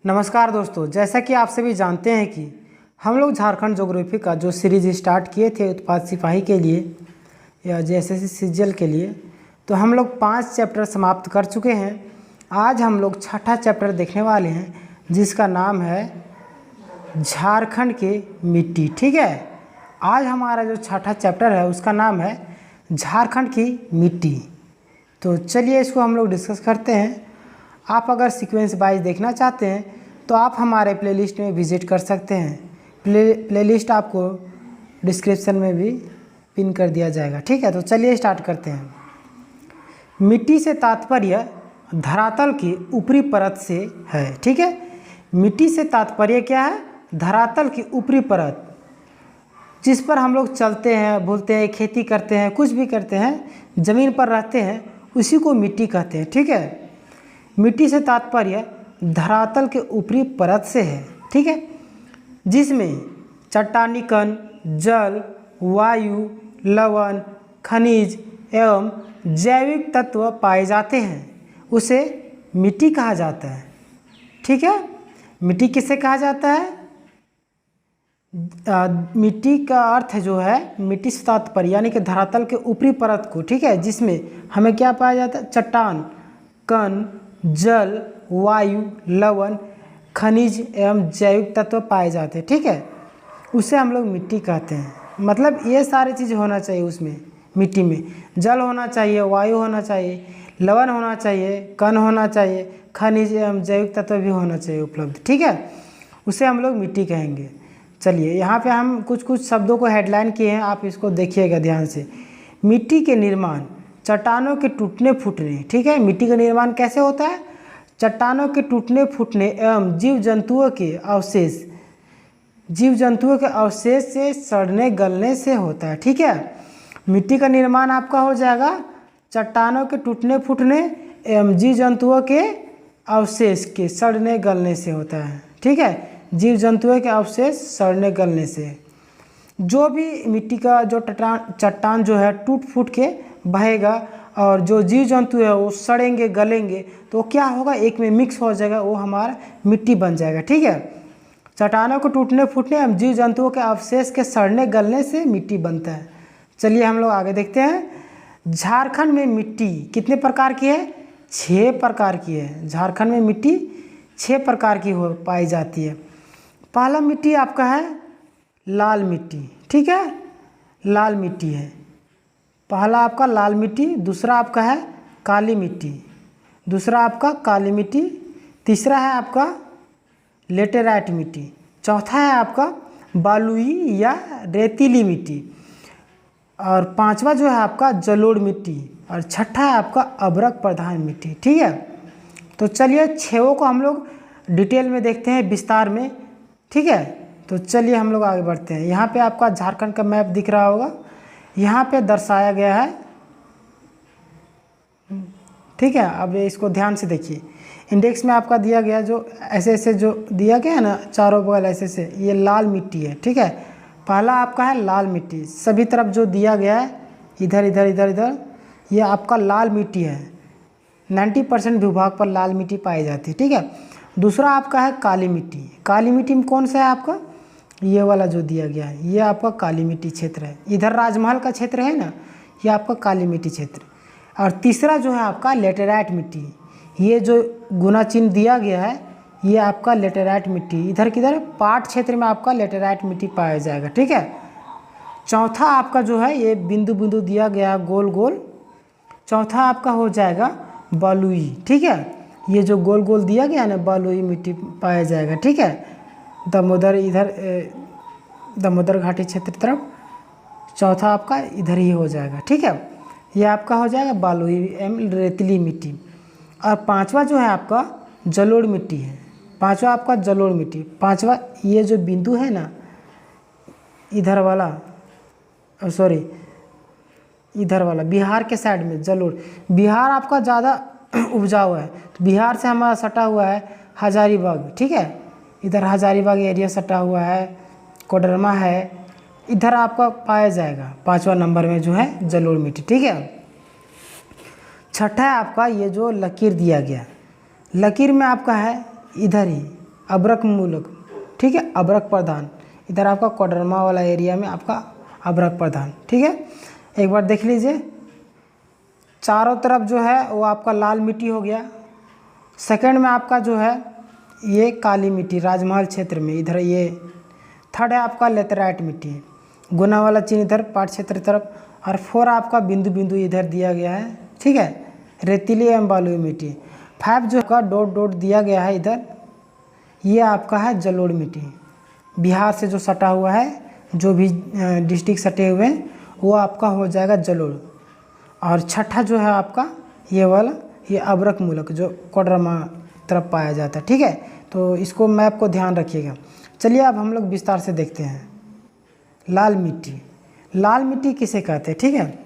नमस्कार दोस्तों, जैसा कि आप सभी जानते हैं कि हम लोग झारखंड ज्योग्राफी का जो सीरीज स्टार्ट किए थे उत्पाद सिपाही के लिए या जेएसएससी सीजीएल के लिए, तो हम लोग 5 चैप्टर समाप्त कर चुके हैं। आज हम लोग छठा चैप्टर देखने वाले हैं जिसका नाम है झारखंड की मिट्टी। ठीक है, आज हमारा जो छठा चैप्टर है उसका नाम है झारखंड की मिट्टी। तो चलिए इसको हम लोग डिस्कस करते हैं। आप अगर सीक्वेंस वाइज देखना चाहते हैं तो आप हमारे प्लेलिस्ट में विज़िट कर सकते हैं। प्लेलिस्ट आपको डिस्क्रिप्शन में भी पिन कर दिया जाएगा। ठीक है, तो चलिए स्टार्ट करते हैं। मिट्टी से तात्पर्य धरातल की ऊपरी परत से है। ठीक है, मिट्टी से तात्पर्य क्या है? धरातल की ऊपरी परत, जिस पर हम लोग चलते हैं, बोलते हैं, खेती करते हैं, कुछ भी करते हैं, ज़मीन पर रहते हैं, उसी को मिट्टी कहते हैं। ठीक है, मिट्टी से तात्पर्य धरातल के ऊपरी परत से है। ठीक है, जिसमें चट्टानी कण, जल, वायु, लवण, खनिज एवं जैविक तत्व पाए जाते हैं, उसे मिट्टी कहा जाता है। ठीक है, मिट्टी किसे कहा जाता है? मिट्टी का अर्थ जो है, मिट्टी से तात्पर्य यानी कि धरातल के ऊपरी परत को। ठीक है, जिसमें हमें क्या पाया जाता है? चट्टान, कण, जल, वायु, लवण, खनिज एवं जैविक तत्व पाए जाते हैं। ठीक है, उसे हम लोग मिट्टी कहते हैं। मतलब ये सारी चीज़ होना चाहिए उसमें, मिट्टी में जल होना चाहिए, वायु होना चाहिए, लवण होना चाहिए, कण होना चाहिए, खनिज एवं जैविक तत्व भी होना चाहिए उपलब्ध। ठीक है, उसे हम लोग मिट्टी कहेंगे। चलिए, यहाँ पे हम कुछ शब्दों को हेडलाइन किए हैं, आप इसको देखिएगा ध्यान से। मिट्टी के निर्माण, चट्टानों के टूटने फूटने। ठीक है, मिट्टी का निर्माण कैसे होता है? चट्टानों के टूटने फूटने एवं जीव जंतुओं के अवशेष से सड़ने गलने से होता है। ठीक है, मिट्टी का निर्माण आपका हो जाएगा चट्टानों के टूटने फूटने एवं जीव जंतुओं के अवशेष के सड़ने गलने से होता है। ठीक है, जीव जंतुओं के अवशेष सड़ने गलने से। जो भी मिट्टी का जो चट्टान जो है टूट फूट के बहेगा और जो जीव जंतु है वो सड़ेंगे गलेंगे, तो क्या होगा? एक में मिक्स हो जाएगा, वो हमारा मिट्टी बन जाएगा। ठीक है, चट्टानों को टूटने फूटने एवं जीव जंतुओं के अवशेष के सड़ने गलने से मिट्टी बनता है। चलिए हम लोग आगे देखते हैं। झारखंड में मिट्टी कितने प्रकार की है? 6 प्रकार की है। झारखंड में मिट्टी 6 प्रकार की पाई जाती है। पहला मिट्टी आपका है लाल मिट्टी। ठीक है, लाल मिट्टी है पहला आपका, लाल मिट्टी। दूसरा आपका है काली मिट्टी, दूसरा आपका काली मिट्टी। तीसरा है आपका लेटेराइट मिट्टी। चौथा है आपका बालुई या रेतीली मिट्टी। और पांचवा जो है आपका जलोढ़ मिट्टी। और छठा है आपका अभ्रक प्रधान मिट्टी। ठीक है, तो चलिए 6 को हम लोग डिटेल में देखते हैं, विस्तार में। ठीक है, तो चलिए हम लोग आगे बढ़ते हैं। यहाँ पे आपका झारखंड का मैप दिख रहा होगा, यहाँ पे दर्शाया गया है। ठीक है, अब इसको ध्यान से देखिए। इंडेक्स में आपका दिया गया जो ऐसे जो दिया गया है ना, चारों बगल ऐसे, ये लाल मिट्टी है। ठीक है, पहला आपका है लाल मिट्टी। सभी तरफ जो दिया गया है, इधर इधर इधर इधर, ये आपका लाल मिट्टी है। 90% भूभाग पर लाल मिट्टी पाई जाती है। ठीक है, दूसरा आपका है काली मिट्टी। काली मिट्टी में कौन सा है आपका? ये वाला जो दिया गया है, ये आपका काली मिट्टी क्षेत्र है। इधर राजमहल का क्षेत्र है ना, ये आपका काली मिट्टी क्षेत्र। और तीसरा जो है आपका लेटेराइट मिट्टी। ये जो गुना चिन्ह दिया गया है, ये आपका लेटेराइट मिट्टी। इधर किधर पाट क्षेत्र में आपका लेटेराइट मिट्टी पाया जाएगा। ठीक है, चौथा आपका जो है, ये बिंदु बिंदु दिया गया है गोल गोल, चौथा आपका हो जाएगा बालुई। ठीक है, ये जो गोल गोल दिया गया है ना, बालुई मिट्टी पाया जाएगा। ठीक है, दामोदर इधर दामोदर घाटी क्षेत्र तरफ चौथा आपका इधर ही हो जाएगा। ठीक है, ये आपका हो जाएगा बालुई एवं रेतीली मिट्टी। और पांचवा जो है आपका जलोढ़ मिट्टी है। पांचवा आपका जलोढ़ मिट्टी। पांचवा ये जो बिंदु है ना, इधर वाला, सॉरी इधर वाला बिहार के साइड में जलोढ़। बिहार आपका ज़्यादा उपजाऊ है, तो बिहार से हमारा सटा हुआ है हजारीबाग। ठीक है, इधर हजारीबाग एरिया सटा हुआ है, कोडरमा है, इधर आपका पाया जाएगा 5वां नंबर में जो है जलोढ़ मिट्टी। ठीक है, छठा है आपका ये जो लकीर दिया गया, लकीर में आपका है इधर ही अब्रक मूलक, ठीक है, अब्रक प्रधान। इधर आपका कोडरमा वाला एरिया में आपका अब्रक प्रधान, ठीक है। एक बार देख लीजिए, चारों तरफ जो है वो आपका लाल मिट्टी हो गया। सेकंड में आपका जो है ये काली मिट्टी राजमहल क्षेत्र में, इधर ये थर्ड है आपका लेटेराइट मिट्टी, गुना वाला चिन्ह इधर पाट क्षेत्र तरफ, और 4 आपका बिंदु बिंदु इधर दिया गया है, ठीक है, रेतीली एवं बलुई मिट्टी। 5 जो का डॉट डॉट दिया गया है इधर, ये आपका है जलोढ़ मिट्टी, बिहार से जो सटा हुआ है, जो भी डिस्ट्रिक्ट सटे हुए हैं वो आपका हो जाएगा जलोढ़। और छठा जो है आपका ये वाला, ये अब्रक मूलक जो कोडरमा तरफ पाया जाता है, ठीक है। तो इसको मैप को ध्यान रखिएगा। चलिए अब हम लोग विस्तार से देखते हैं। लाल मिट्टी, लाल मिट्टी किसे कहते हैं, ठीक है।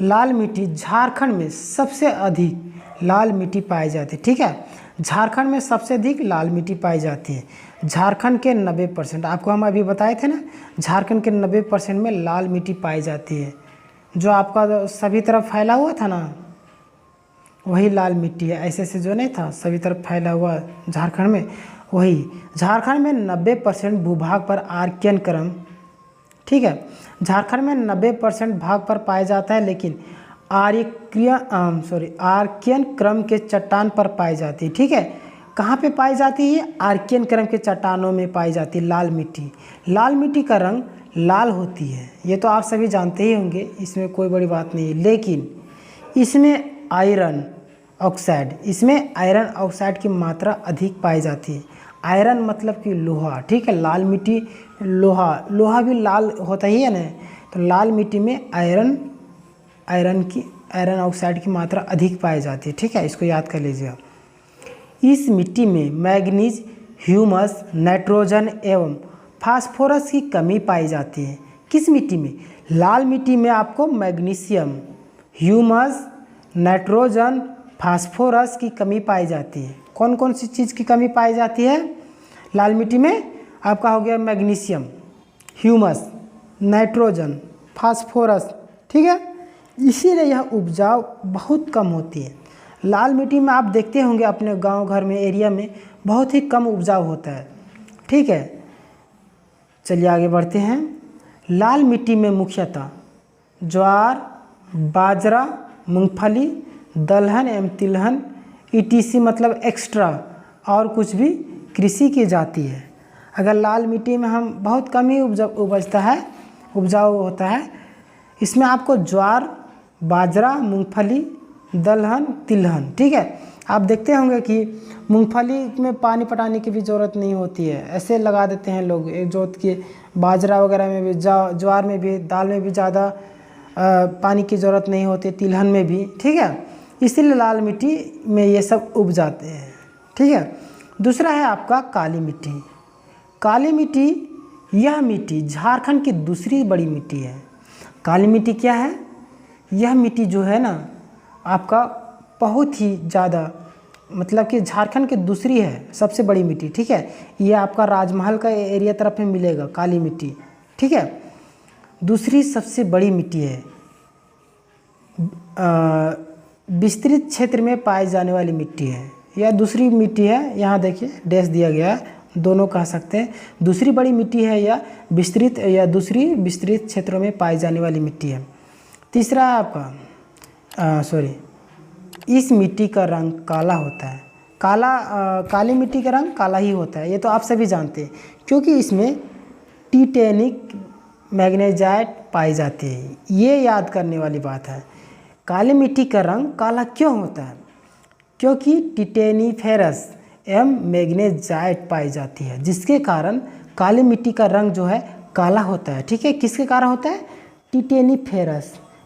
लाल मिट्टी झारखंड में सबसे अधिक लाल मिट्टी पाई जाती है, ठीक है। झारखंड में सबसे अधिक लाल मिट्टी पाई जाती है। झारखंड के 90%, आपको हम अभी बताए थे ना, झारखंड के 90% में लाल मिट्टी पाई जाती है। जो आपका सभी तरफ फैला हुआ था ना, वही लाल मिट्टी है। ऐसे ऐसे जो नहीं था सभी तरफ फैला हुआ झारखंड में, वही। झारखंड में 90% भूभाग पर आर्कियन क्रम, ठीक है, झारखंड में 90% भाग पर पाया जाता है, लेकिन आर्कियन क्रम के चट्टान पर पाई जाती है, ठीक है। कहाँ पे पाई जाती है? आर्कियन क्रम के चट्टानों में पाई जाती है लाल मिट्टी। लाल मिट्टी का रंग लाल होती है, ये तो आप सभी जानते ही होंगे, इसमें कोई बड़ी बात नहीं है। लेकिन इसमें आयरन ऑक्साइड की मात्रा अधिक पाई जाती है। आयरन मतलब कि लोहा, ठीक है। लाल मिट्टी लोहा भी लाल होता ही है ना, तो लाल मिट्टी में आयरन ऑक्साइड की मात्रा अधिक पाई जाती है, ठीक है। इसको याद कर लीजिए। इस मिट्टी में मैग्नीज, ह्यूमस, नाइट्रोजन एवं फास्फोरस की कमी पाई जाती है। किस मिट्टी में? लाल मिट्टी में आपको मैग्नीशियम, ह्यूमस, नाइट्रोजन, फास्फोरस की कमी पाई जाती है। कौन कौन सी चीज़ की कमी पाई जाती है लाल मिट्टी में? आपका हो गया मैग्नीशियम, ह्यूमस, नाइट्रोजन, फास्फोरस, ठीक है। इसीलिए यह उपजाऊ बहुत कम होती है। लाल मिट्टी में आप देखते होंगे अपने गांव घर में, एरिया में बहुत ही कम उपजाऊ होता है, ठीक है। चलिए आगे बढ़ते हैं। लाल मिट्टी में मुख्यतः ज्वार, बाजरा, मूंगफली, दलहन एवं तिलहन ETC मतलब एक्स्ट्रा और कुछ भी कृषि की जाती है। अगर लाल मिट्टी में हम बहुत कम ही उपजाऊ होता है, इसमें आपको ज्वार, बाजरा, मूंगफली, दलहन, तिलहन, ठीक है। आप देखते होंगे कि मूंगफली में पानी पटाने की भी ज़रूरत नहीं होती है, ऐसे लगा देते हैं लोग एक जोत के। बाजरा वगैरह में भी, ज्वार में भी, दाल में भी ज़्यादा पानी की ज़रूरत नहीं होती, तिलहन में भी, ठीक है। इसीलिए लाल मिट्टी में ये सब उग जाते हैं, ठीक है। दूसरा है आपका काली मिट्टी। काली मिट्टी, यह मिट्टी झारखंड की दूसरी बड़ी मिट्टी है। काली मिट्टी क्या है? यह मिट्टी जो है ना आपका बहुत ही ज़्यादा, मतलब कि झारखंड की दूसरी है सबसे बड़ी मिट्टी, ठीक है। ये आपका राजमहल का एरिया तरफ में मिलेगा काली मिट्टी, ठीक है। दूसरी सबसे बड़ी मिट्टी है, विस्तृत क्षेत्र में पाई जाने वाली मिट्टी है। यह दूसरी मिट्टी है, यहाँ देखिए डैश दिया गया है, दोनों कह सकते हैं। दूसरी बड़ी मिट्टी है या दूसरी विस्तृत क्षेत्रों में पाई जाने वाली मिट्टी है। तीसरा है आपका इस मिट्टी का रंग काला होता है। काली मिट्टी का रंग काला ही होता है, ये तो आप सभी जानते हैं, क्योंकि इसमें टिटेनिक मैग्नेजाइट पाई जाती है। ये याद करने वाली बात है। काली मिट्टी का रंग काला क्यों होता है? क्योंकि टिटेनिफेरस एवं मैग्नेजाइट पाई जाती है, जिसके कारण काली मिट्टी का रंग जो है काला होता है, ठीक है। किसके कारण होता है?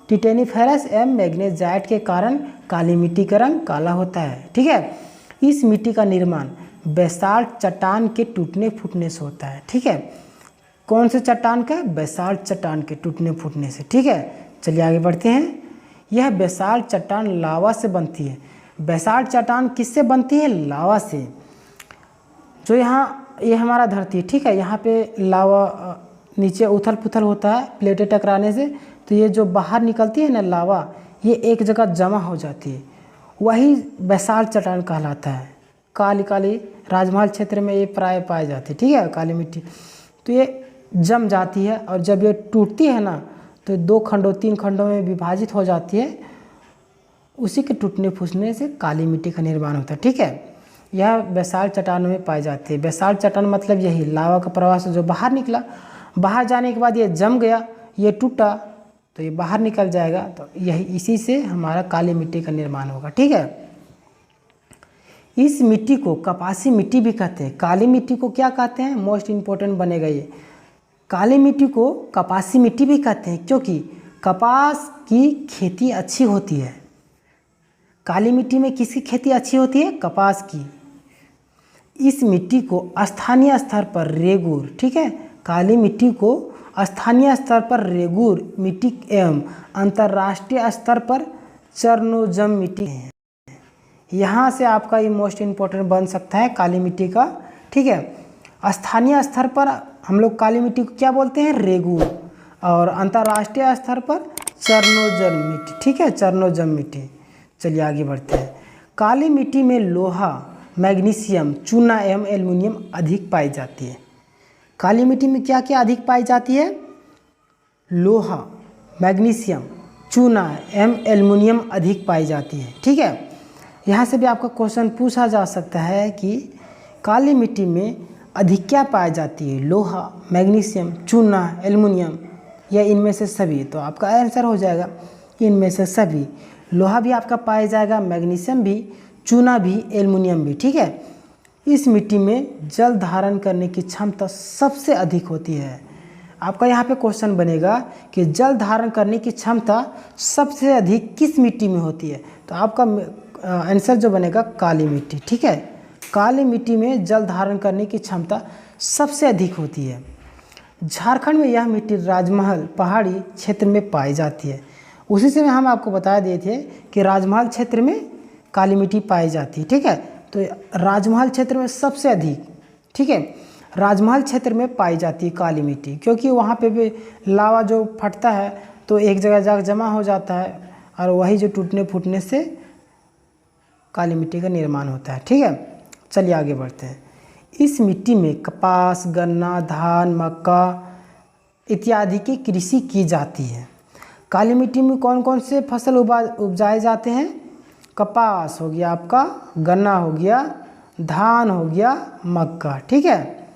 टिटेनिफेरस एवं मैग्नेजाइट के कारण काली मिट्टी का रंग काला होता है, ठीक है। इस मिट्टी का निर्माण बेसाल्ट चट्टान के टूटने फूटने से होता है, ठीक है। कौन से चट्टान का? बेसाल्ट चट्टान के टूटने फूटने से, ठीक है। चलिए आगे बढ़ते हैं। यह बेसाल्ट चट्टान लावा से बनती है। बेसाल्ट चट्टान किससे बनती है? लावा से। जो ये हमारा धरती है, ठीक है, यहाँ पे लावा नीचे उथल पुथल होता है प्लेटें टकराने से, तो ये जो बाहर निकलती है ना लावा, ये एक जगह जमा हो जाती है, वही बेसाल्ट चट्टान कहलाता है, काली काली राजमहल क्षेत्र में ये प्राय पाई जाती है, ठीक है, काली मिट्टी। तो ये जम जाती है और जब ये टूटती है ना तो 2 खंडों 3 खंडों में विभाजित हो जाती है। उसी के टूटने फूसने से काली मिट्टी का निर्माण होता है, ठीक है। यह बेसाल्ट चट्टानों में पाई जाती है। बेसाल्ट चट्टान मतलब यही लावा का प्रवाह से जो बाहर निकला, बाहर जाने के बाद ये जम गया, ये टूटा तो ये बाहर निकल जाएगा, तो यही इसी से हमारा काली मिट्टी का निर्माण होगा, ठीक है। इस मिट्टी को कपासी मिट्टी भी कहते हैं। काली मिट्टी को क्या कहते हैं, मोस्ट इम्पोर्टेंट बनेगा ये। काली मिट्टी को कपासी मिट्टी भी कहते हैं क्योंकि कपास की खेती अच्छी होती है। काली मिट्टी में किसकी खेती अच्छी होती है, कपास की। इस मिट्टी को स्थानीय स्तर पर रेगूर, ठीक है, काली मिट्टी को स्थानीय स्तर पर रेगूर मिट्टी एवं अंतर्राष्ट्रीय स्तर पर चरनोजम मिट्टी है। यहाँ से आपका ये मोस्ट इम्पोर्टेंट बन सकता है काली मिट्टी का, ठीक है। स्थानीय स्तर पर हम लोग काली मिट्टी को क्या बोलते हैं, रेगूर, और अंतर्राष्ट्रीय स्तर पर चरनोजम मिट्टी, ठीक है, चरनोजम मिट्टी। चलिए आगे बढ़ते हैं। काली मिट्टी में लोहा, मैग्नीशियम, चूना एवं एल्युमिनियम अधिक पाई जाती है। काली मिट्टी में क्या क्या अधिक पाई जाती है, लोहा, मैग्नीशियम, चूना एवं एल्युमिनियम अधिक पाई जाती है, ठीक है। यहाँ से भी आपका क्वेश्चन पूछा जा सकता है कि काली मिट्टी में अधिक क्या पाई जाती है, लोहा, मैग्नीशियम, चूना, एल्युमिनियम या इनमें से सभी। तो आपका आंसर हो जाएगा इनमें से सभी। लोहा भी आपका पाया जाएगा, मैग्नीशियम भी, चूना भी, एल्युमिनियम भी, ठीक है। इस मिट्टी में जल धारण करने की क्षमता सबसे अधिक होती है। आपका यहाँ पे क्वेश्चन बनेगा कि जल धारण करने की क्षमता सबसे अधिक किस मिट्टी में होती है, तो आपका आंसर जो बनेगा काली मिट्टी, ठीक है। काली मिट्टी में जल धारण करने की क्षमता सबसे अधिक होती है। झारखंड में यह मिट्टी राजमहल पहाड़ी क्षेत्र में पाई जाती है। उसी से हम आपको बता दिए थे कि राजमहल क्षेत्र में काली मिट्टी पाई जाती है, ठीक है। तो राजमहल क्षेत्र में सबसे अधिक, ठीक है, राजमहल क्षेत्र में पाई जाती है काली मिट्टी, क्योंकि वहाँ पे भी लावा जो फटता है तो एक जगह जाकर जमा हो जाता है और वही जो टूटने फूटने से काली मिट्टी का निर्माण होता है, ठीक है। चलिए आगे बढ़ते हैं। इस मिट्टी में कपास, गन्ना, धान, मक्का इत्यादि की कृषि की जाती है। काली मिट्टी में कौन कौन से फसल उपजाए जाते हैं, कपास हो गया आपका, गन्ना हो गया, धान हो गया, मक्का, ठीक है।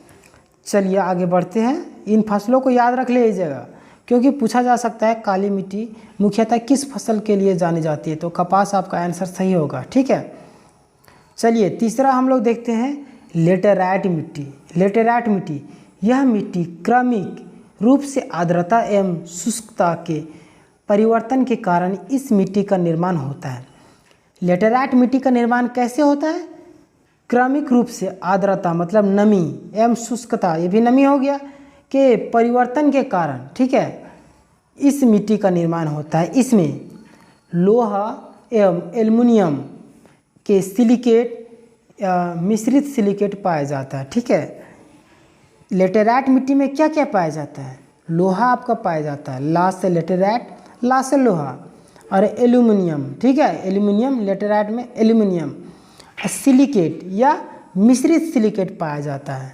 चलिए आगे बढ़ते हैं। इन फसलों को याद रख लीजिएगा क्योंकि पूछा जा सकता है काली मिट्टी मुख्यतः किस फसल के लिए जानी जाती है, तो कपास आपका आंसर सही होगा, ठीक है। चलिए तीसरा हम लोग देखते हैं लेटेराइट मिट्टी। लेटेराइट मिट्टी, यह मिट्टी क्रमिक रूप से आर्द्रता एवं शुष्कता के परिवर्तन के कारण इस मिट्टी का निर्माण होता है। लेटेराइट मिट्टी का निर्माण कैसे होता है, क्रमिक रूप से आर्द्रता मतलब नमी एवं शुष्कता, ये भी नमी हो गया, के परिवर्तन के कारण, ठीक है, इस मिट्टी का निर्माण होता है। इसमें लोहा एवं एल्युमिनियम के सिलिकेट या मिश्रित सिलिकेट पाया जाता है, ठीक है। लेटेराइट मिट्टी में क्या क्या पाया जाता है, लोहा आपका पाया जाता है, ला से लेटेराइट, ला से लोहा, और एल्युमिनियम, ठीक है, एल्युमिनियम, लेटेराइट में एल्युमिनियम, सिलिकेट या मिश्रित सिलिकेट पाया जाता है,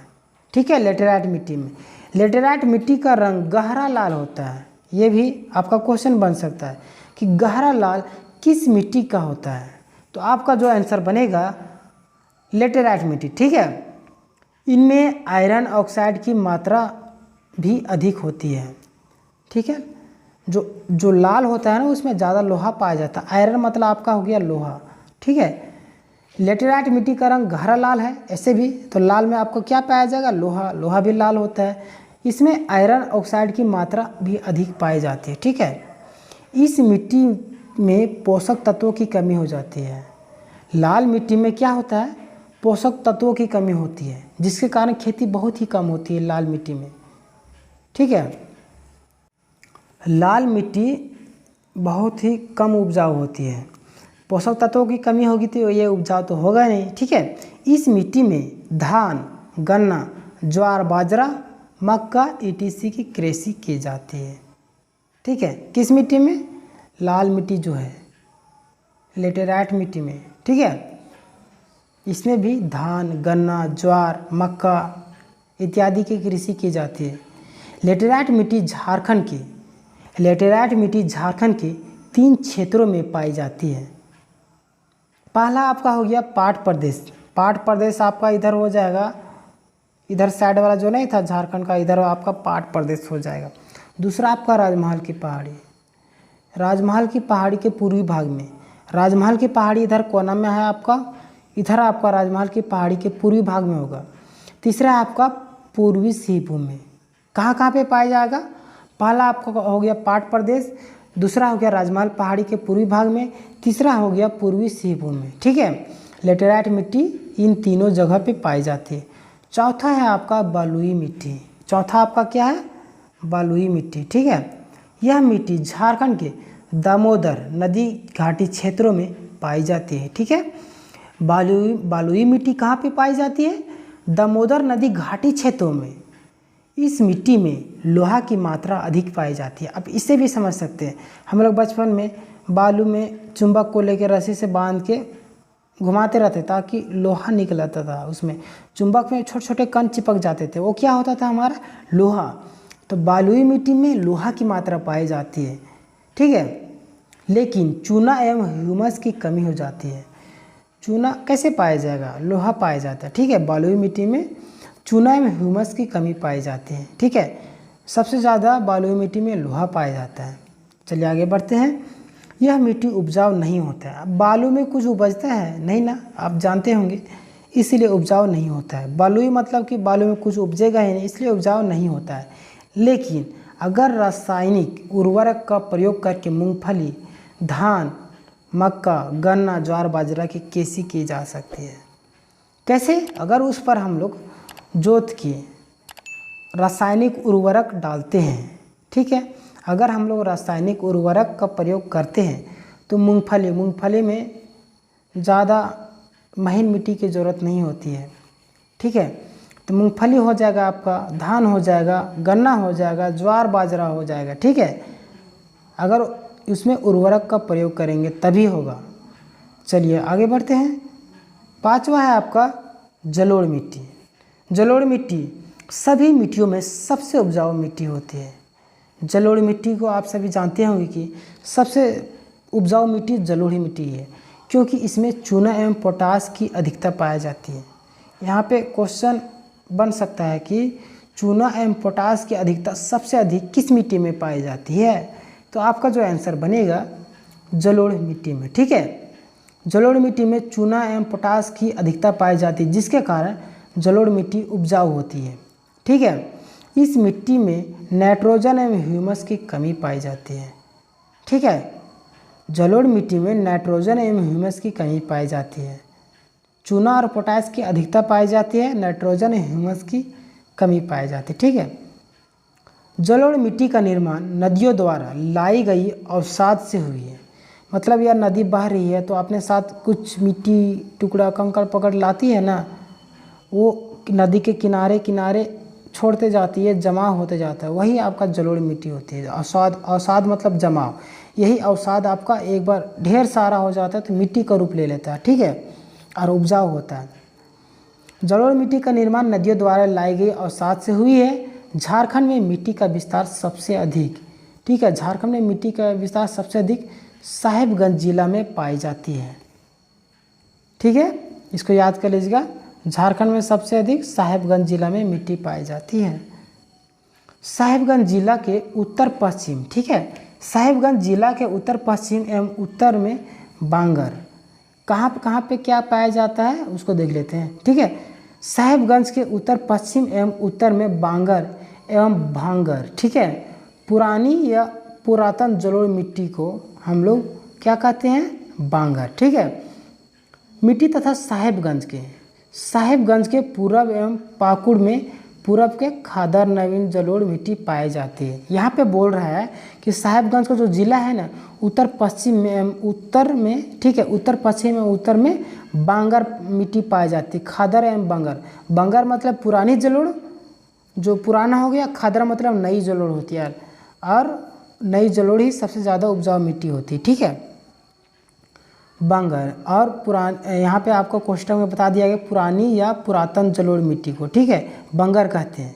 ठीक है। लेटेराइट मिट्टी में, लेटेराइट मिट्टी का रंग गहरा लाल होता है। ये भी आपका क्वेश्चन बन सकता है कि गहरा लाल किस मिट्टी का होता है, तो आपका जो आंसर बनेगा लेटेराइट मिट्टी, ठीक है। इनमें आयरन ऑक्साइड की मात्रा भी अधिक होती है, ठीक है। जो लाल होता है ना उसमें ज़्यादा लोहा पाया जाता है। आयरन मतलब आपका हो गया लोहा, ठीक है। लेटेराइट मिट्टी का रंग गहरा लाल है, ऐसे भी तो लाल में आपको क्या पाया जाएगा, लोहा, लोहा भी लाल होता है। इसमें आयरन ऑक्साइड की मात्रा भी अधिक पाई जाती है, ठीक है। इस मिट्टी में पोषक तत्वों की कमी हो जाती है। लाल मिट्टी में क्या होता है, पोषक तत्वों की कमी होती है, जिसके कारण खेती बहुत ही कम होती है लाल मिट्टी में, ठीक है। लाल मिट्टी बहुत ही कम उपजाऊ होती है, पोषक तत्वों की कमी होगी तो ये उपजाऊ तो होगा नहीं, ठीक है। इस मिट्टी में धान, गन्ना, ज्वार, बाजरा, मक्का etc की कृषि की जाती है, ठीक है। किस मिट्टी में, लाल मिट्टी जो है लेटेराइट मिट्टी में, ठीक है। इसमें भी धान, गन्ना, ज्वार, मक्का इत्यादि की कृषि की जाती है। लेटेराइट मिट्टी झारखंड के 3 क्षेत्रों में पाई जाती है। पहला आपका हो गया पाट प्रदेश आपका इधर हो जाएगा, इधर साइड वाला जो नहीं था झारखंड का, इधर आपका पाट प्रदेश हो जाएगा। दूसरा आपका राजमहल की पहाड़ी के पूर्वी भाग में, राजमहल की पहाड़ी इधर कोना में है आपका, इधर आपका राजमहल की पहाड़ी के पूर्वी भाग में होगा। तीसरा आपका पूर्वी सिंहभूम में, कहाँ पे पाया जाएगा? पहला आपका हो गया पाट प्रदेश, दूसरा हो गया राजमहल पहाड़ी के पूर्वी भाग में, तीसरा हो गया पूर्वी सिंहभूम में। ठीक है, लेटेराइट मिट्टी इन तीनों जगह पे पाई जाती है। चौथा है आपका बलुई मिट्टी। चौथा आपका क्या है? बलुई मिट्टी। ठीक है, यह मिट्टी झारखंड के दामोदर नदी घाटी क्षेत्रों में पाई जाती है। ठीक है, बलुई मिट्टी कहाँ पे पाई जाती है? दामोदर नदी घाटी क्षेत्रों में। इस मिट्टी में लोहा की मात्रा अधिक पाई जाती है। अब इससे भी समझ सकते हैं, हम लोग बचपन में बालू में चुंबक को लेकर रस्सी से बांध के घुमाते रहते ताकि लोहा निकल आता था, उसमें चुंबक में छोटे छोटे कण चिपक जाते थे, वो क्या होता था? हमारा लोहा। तो बलुई मिट्टी में लोहा की मात्रा पाई जाती है। ठीक है, लेकिन चूना एवं ह्यूमस की कमी हो जाती है। चूना कैसे पाया जाएगा? लोहा पाया जाता है। ठीक है, बलुई मिट्टी में चूना एवं ह्यूमस की कमी पाई जाती है। ठीक है, सबसे ज़्यादा बलुई मिट्टी में लोहा पाया जाता है। चलिए आगे बढ़ते हैं। यह मिट्टी उपजाऊ नहीं होता है। अब बालू में कुछ उपजता है नहीं ना, आप जानते होंगे, इसीलिए उपजाऊ नहीं होता है। बलुई मतलब कि बालू में कुछ उपजेगा ही नहीं, इसलिए उपजाऊ नहीं होता है। लेकिन अगर रासायनिक उर्वरक का प्रयोग करके मूंगफली, धान, मक्का, गन्ना, ज्वार, बाजरा की खेती की जा सकती है। कैसे? अगर उस पर हम लोग जोत के रासायनिक उर्वरक डालते हैं। ठीक है, अगर हम लोग रासायनिक उर्वरक का प्रयोग करते हैं तो मूंगफली में ज़्यादा महीन मिट्टी की ज़रूरत नहीं होती है। ठीक है, तो मूंगफली हो जाएगा आपका, धान हो जाएगा, गन्ना हो जाएगा, ज्वार बाजरा हो जाएगा। ठीक है, अगर उसमें उर्वरक का प्रयोग करेंगे तभी होगा। चलिए आगे बढ़ते हैं। पांचवा है आपका जलोढ़ मिट्टी। जलोढ़ मिट्टी सभी मिट्टियों में सबसे उपजाऊ मिट्टी होती है। जलोढ़ मिट्टी को आप सभी जानते होंगे कि सबसे उपजाऊ मिट्टी जलोढ़ी मिट्टी है, क्योंकि इसमें चूना एवं पोटास की अधिकता पाई जाती है। यहाँ पे क्वेश्चन बन सकता है कि चूना एवं पोटास की अधिकता सबसे अधिक किस मिट्टी में पाई जाती है? तो आपका जो आंसर बनेगा जलोढ़ मिट्टी में। ठीक है, जलोढ़ मिट्टी में चूना एवं पोटास की अधिकता पाई जाती है, जिसके कारण जलोढ़ मिट्टी उपजाऊ होती है। ठीक है, इस मिट्टी में नाइट्रोजन एवं ह्यूमस की कमी पाई जाती है। ठीक है, जलोढ़ मिट्टी में नाइट्रोजन एवं ह्यूमस की कमी पाई जाती है। चूना और पोटास की अधिकता पाई जाती है, नाइट्रोजन एवं ह्यूमस की कमी पाई जाती है। ठीक है, जलोढ़ मिट्टी का निर्माण नदियों द्वारा लाई गई अवसाद से हुई है। मतलब यह नदी बह रही है तो अपने साथ कुछ मिट्टी टुकड़ा कंकड़ पकड़ लाती है ना, वो नदी के किनारे किनारे छोड़ते जाती है, जमा होते जाता है, वही आपका जलोढ़ मिट्टी होती है। अवसाद मतलब जमाव। यही अवसाद आपका एक बार ढेर सारा हो जाता है तो मिट्टी का रूप ले लेता है। ठीक है, और उपजाऊ होता है। जलोढ़ मिट्टी का निर्माण नदियों द्वारा लाई गई अवसाद से हुई है। झारखंड में मिट्टी का विस्तार सबसे अधिक, ठीक है, झारखंड में मिट्टी का विस्तार सबसे अधिक साहेबगंज जिला में पाई जाती है। ठीक है, इसको याद कर लीजिएगा, झारखंड में सबसे अधिक साहेबगंज जिला में मिट्टी पाई जाती है। साहेबगंज जिला के उत्तर पश्चिम, ठीक है, साहेबगंज जिला के उत्तर पश्चिम एवं उत्तर में बांगर, कहाँ पे क्या पाया जाता है उसको देख लेते हैं। ठीक है, साहेबगंज के उत्तर पश्चिम एवं उत्तर में बांगर एवं भांगर। ठीक है, पुरानी या पुरातन जलोढ़ मिट्टी को हम लोग क्या कहते हैं? बांगर। ठीक है, मिट्टी तथा साहेबगंज के पूरब एवं पाकुड़ में पूरब के खादर नवीन जलोढ़ मिट्टी पाई जाती है। यहाँ पे बोल रहा है कि साहेबगंज का जो जिला है ना, उत्तर पश्चिम में एवं उत्तर में, ठीक है, उत्तर पश्चिम एवं उत्तर में बांगर मिट्टी पाई जाती है। खादर एवं बांगर, बांगर मतलब पुरानी जलोढ़, जो पुराना हो गया, खादर मतलब नई जलोढ़ होती है, और नई जलोढ़ ही सबसे ज़्यादा उपजाऊ मिट्टी होती है। ठीक है, बंगर और यहाँ पे आपको क्वेश्चन में बता दिया गया पुरानी या पुरातन जलोढ़ मिट्टी को, ठीक है, बंगर कहते हैं।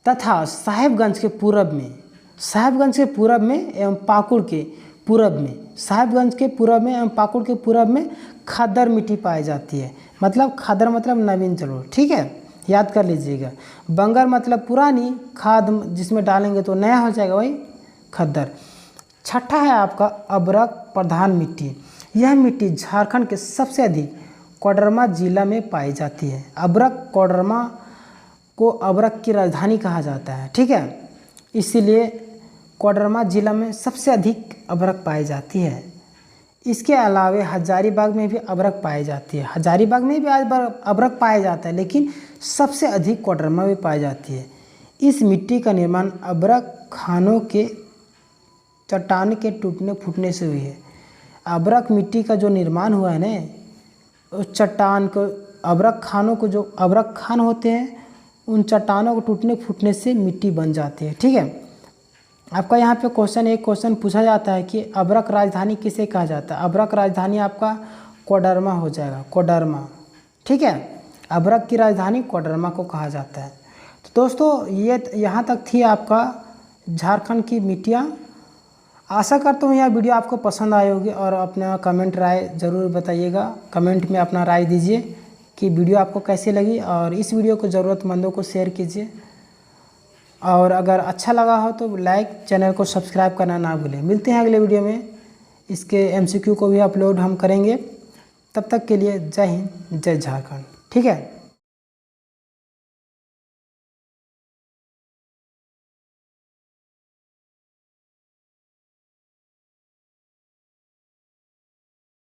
तथा साहेबगंज के पूरब में, साहेबगंज के पूरब में एवं पाकुड़ के पूरब में, साहेबगंज के पूरब में एवं पाकुड़ के पूरब में खद्दर मिट्टी पाई जाती है। मतलब खद्दर मतलब नवीन जलोढ़, ठीक है, याद कर लीजिएगा। बंगर मतलब पुरानी, खाद जिसमें डालेंगे तो नया हो जाएगा वही खद्दर। छठा है आपका अभ्रक प्रधान मिट्टी। यह मिट्टी झारखंड के सबसे अधिक कोडरमा जिला में पाई जाती है। अभ्रक, कोडरमा को अभ्रक की राजधानी कहा जाता है, ठीक है, इसीलिए कोडरमा जिला में सबसे अधिक अभ्रक पाई जाती है। इसके अलावे हजारीबाग में भी अभ्रक पाई जाती है। हजारीबाग में भी अभ्रक पाया जाता है, लेकिन सबसे अधिक कोडरमा में पाई जाती है। इस मिट्टी का निर्माण अभ्रक खानों के चट्टान के टूटने फूटने से हुई है। अभ्रक मिट्टी का जो निर्माण हुआ है ना, उस चट्टान को, अभ्रक खानों को, जो अभ्रक खान होते हैं, उन चट्टानों को टूटने फूटने से मिट्टी बन जाती है, ठीक है। आपका यहाँ पे एक क्वेश्चन पूछा जाता है कि अभ्रक राजधानी किसे कहा जाता है। अभ्रक राजधानी आपका कोडरमा हो जाएगा, कोडरमा, ठीक है, अभ्रक की राजधानी कोडरमा को कहा जाता है। तो दोस्तों ये यहाँ तक थी आपका झारखंड की मिट्टियाँ। आशा करता हूँ यह वीडियो आपको पसंद आई होगी और अपना कमेंट राय ज़रूर बताइएगा। कमेंट में अपना राय दीजिए कि वीडियो आपको कैसी लगी, और इस वीडियो को ज़रूरतमंदों को शेयर कीजिए। और अगर अच्छा लगा हो तो लाइक, चैनल को सब्सक्राइब करना ना भूलें। मिलते हैं अगले वीडियो में, इसके MCQ को भी अपलोड हम करेंगे। तब तक के लिए जय हिंद, जय झारखंड, ठीक है।